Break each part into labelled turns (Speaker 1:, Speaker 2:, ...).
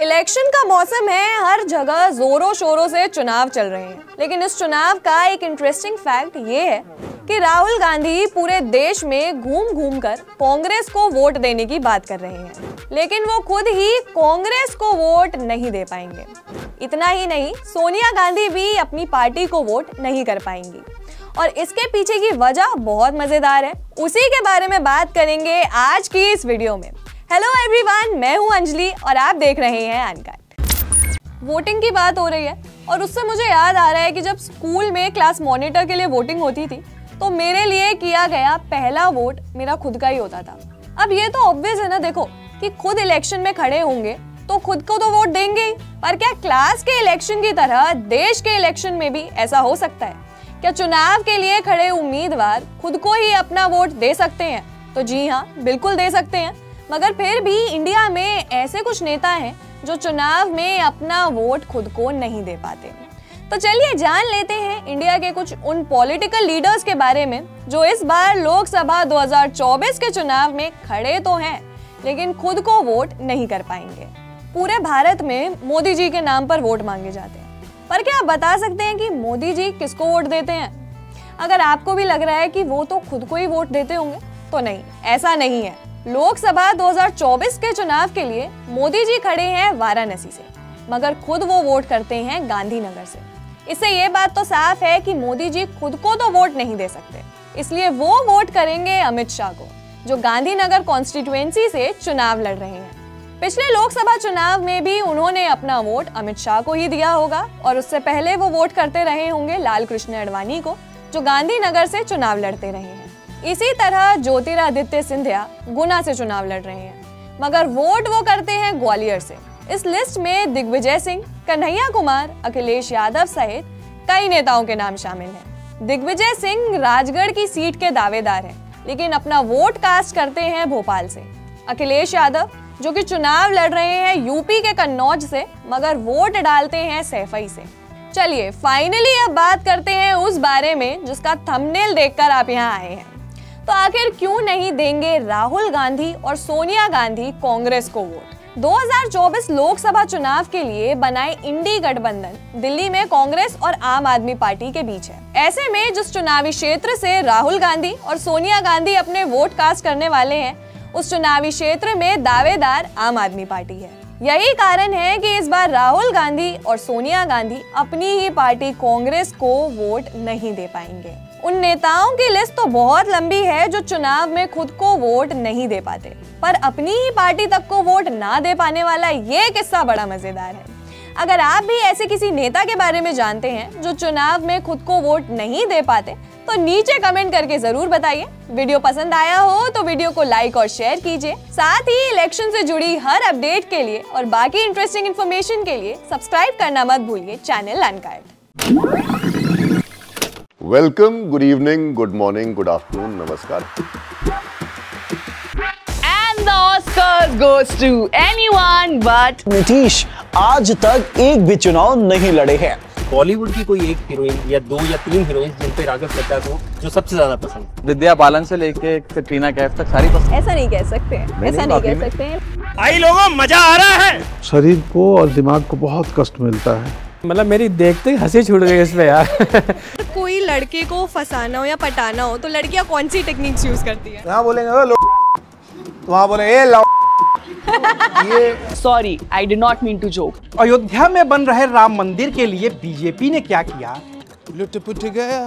Speaker 1: Election का मौसम है, हर जगह जोरों शोरों से चुनाव चल रहे हैं। लेकिन इस चुनाव का एक इंटरेस्टिंग फैक्ट ये है कि राहुल गांधी पूरे देश में घूम घूम कर कांग्रेस को वोट देने की बात कर रहे हैं, लेकिन वो खुद ही कांग्रेस को वोट नहीं दे पाएंगे। इतना ही नहीं, सोनिया गांधी भी अपनी पार्टी को वोट नहीं कर पाएंगी और इसके पीछे की वजह बहुत मजेदार है। उसी के बारे में बात करेंगे आज की इस वीडियो में। हेलो एवरीवन, मैं हूं अंजलि और आप देख रहे हैं अनकट। वोटिंग की बात हो रही है और उससे मुझे याद आ रहा है कि जब स्कूल में क्लास मॉनिटर के लिए वोटिंग होती थी तो मेरे लिए किया गया पहला वोट मेरा खुद का ही होता था। अब ये तो ऑब्वियस है ना, देखो कि खुद इलेक्शन में खड़े होंगे तो खुद को तो वोट देंगे ही, पर क्या क्लास के इलेक्शन की तरह देश के इलेक्शन में भी ऐसा हो सकता है? क्या चुनाव के लिए खड़े उम्मीदवार खुद को ही अपना वोट दे सकते हैं? तो जी हाँ, बिल्कुल दे सकते हैं। मगर फिर भी इंडिया में ऐसे कुछ नेता हैं जो चुनाव में अपना वोट खुद को नहीं दे पाते। तो चलिए जान लेते हैं इंडिया के कुछ उन पॉलिटिकल लीडर्स के बारे में जो इस बार लोकसभा 2024 के चुनाव में खड़े तो हैं लेकिन खुद को वोट नहीं कर पाएंगे। पूरे भारत में मोदी जी के नाम पर वोट मांगे जाते हैं, पर क्या आप बता सकते हैं कि मोदी जी किसको वोट देते हैं? अगर आपको भी लग रहा है कि वो तो खुद को ही वोट देते होंगे, तो नहीं, ऐसा नहीं है। लोकसभा 2024 के चुनाव के लिए मोदी जी खड़े हैं वाराणसी से, मगर खुद वो वोट करते हैं गांधीनगर से। इससे ये बात तो साफ है कि मोदी जी खुद को तो वोट नहीं दे सकते, इसलिए वो वोट करेंगे अमित शाह को, जो गांधीनगर कॉन्स्टिट्यूएंसी से चुनाव लड़ रहे हैं। पिछले लोकसभा चुनाव में भी उन्होंने अपना वोट अमित शाह को ही दिया होगा और उससे पहले वो वोट करते रहे होंगे लाल कृष्ण आडवाणी को, जो गांधीनगर से चुनाव लड़ते रहे हैं। इसी तरह ज्योतिरादित्य सिंधिया गुना से चुनाव लड़ रहे हैं, मगर वोट वो करते हैं ग्वालियर से। इस लिस्ट में दिग्विजय सिंह, कन्हैया कुमार, अखिलेश यादव सहित कई नेताओं के नाम शामिल हैं। दिग्विजय सिंह राजगढ़ की सीट के दावेदार हैं, लेकिन अपना वोट कास्ट करते हैं भोपाल से। अखिलेश यादव जो कि चुनाव लड़ रहे हैं यूपी के कन्नौज से, मगर वोट डालते हैं सैफई से। चलिए फाइनली अब बात करते हैं उस बारे में जिसका थंबनेल देखकर आप यहाँ आए हैं। तो आखिर क्यों नहीं देंगे राहुल गांधी और सोनिया गांधी कांग्रेस को वोट? 2024 लोकसभा चुनाव के लिए बनाए इंडी गठबंधन दिल्ली में कांग्रेस और आम आदमी पार्टी के बीच है। ऐसे में जिस चुनावी क्षेत्र से राहुल गांधी और सोनिया गांधी अपने वोट कास्ट करने वाले हैं, उस चुनावी क्षेत्र में दावेदार आम आदमी पार्टी है। यही कारण है कि इस बार राहुल गांधी और सोनिया गांधी अपनी ही पार्टी कांग्रेस को वोट नहीं दे पाएंगे। उन नेताओं की लिस्ट तो बहुत लंबी है जो चुनाव में खुद को वोट नहीं दे पाते, पर अपनी ही पार्टी तक को वोट ना दे पाने वाला ये किस्सा बड़ा मजेदार है। अगर आप भी ऐसे किसी नेता के बारे में जानते हैं जो चुनाव में खुद को वोट नहीं दे पाते, तो नीचे कमेंट करके जरूर बताइए। वीडियो पसंद आया हो तो वीडियो को लाइक और शेयर कीजिए। साथ ही इलेक्शन से जुड़ी हर अपडेट के लिए और बाकी इंटरेस्टिंग इन्फॉर्मेशन के लिए सब्सक्राइब करना मत भूलिए channel uncut.
Speaker 2: Welcome, good evening, good morning, good afternoon, नमस्कार।
Speaker 3: And the Oscar goes to anyone but
Speaker 4: Nitish आज तक एक भी चुनाव नहीं लड़े हैं।
Speaker 5: बॉलीवुड की कोई एक हीरोइन या दो या तीन हीरोइन जिन पे राघव चड्ढा को जो सबसे ज्यादा पसंद?
Speaker 6: विद्या बालन से लेके कटरीना कैफ तक सारी पसंद।
Speaker 1: ऐसा नहीं कह सकते हैं, ऐसा नहीं कह सकते हैं।
Speaker 5: आई लोगों, मजा आ रहा है।
Speaker 7: शरीर को और दिमाग को बहुत कष्ट मिलता है।
Speaker 8: मतलब मेरी देखते ही हंसी छूट गई इसमें यार।
Speaker 1: कोई लड़के को फंसाना हो या पटाना हो तो लड़कियां कौन सी टेक्निक्स यूज करती हैं?
Speaker 9: यहाँ बोलेंगे वहाँ बोलेंगे ए लो।
Speaker 3: ये sorry, I did not mean to joke.
Speaker 9: Ayodhya में बन रहे राम मंदिर के लिए बीजेपी ने क्या किया? लुट-पुट गया।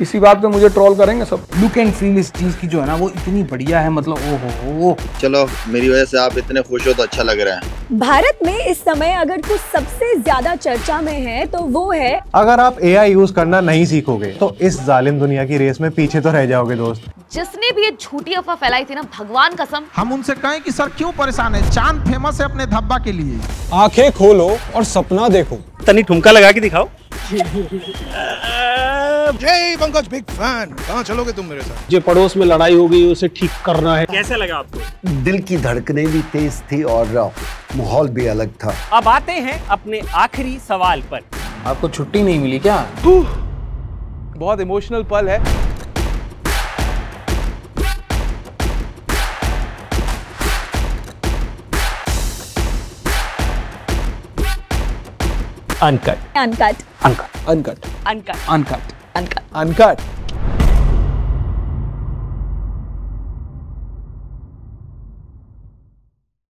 Speaker 8: इसी बात पे मुझे ट्रोल करेंगे सब।
Speaker 9: लुक एंड फील इस चीज की जो है ना वो इतनी बढ़िया है, मतलब ओहो।
Speaker 10: चलो मेरी वजह से आप इतने खुश हो तो अच्छा लग रहा है।
Speaker 1: भारत में इस समय अगर कुछ सबसे ज्यादा चर्चा में है तो वो है,
Speaker 11: अगर आप एआई यूज करना नहीं सीखोगे तो इस जालिम दुनिया की रेस में पीछे तो रह जाओगे दोस्त।
Speaker 3: जिसने भी ये झूठी अफवाह फैलाई थी ना, भगवान कसम
Speaker 12: हम उनसे कहें कि सर क्यों परेशान है? चांद फेमस है अपने धब्बा के लिए।
Speaker 11: आंखें खोलो और सपना देखो।
Speaker 5: तनी ठुमका लगा के दिखाओ।
Speaker 12: जय पंकज, बिग फैन। कहाँ चलोगे तुम मेरे साथ?
Speaker 9: जो पड़ोस में लड़ाई हो गई उसे ठीक करना है।
Speaker 5: कैसा लगा आपको?
Speaker 13: दिल की धड़कनें भी तेज थी और माहौल भी अलग था।
Speaker 5: अब आते हैं अपने आखिरी सवाल पर।
Speaker 8: आपको छुट्टी नहीं मिली क्या?
Speaker 6: बहुत इमोशनल पल है।
Speaker 8: Uncut
Speaker 1: uncut
Speaker 8: uncut uncut
Speaker 3: Uncut.
Speaker 8: Uncut
Speaker 3: Uncut.
Speaker 8: Uncut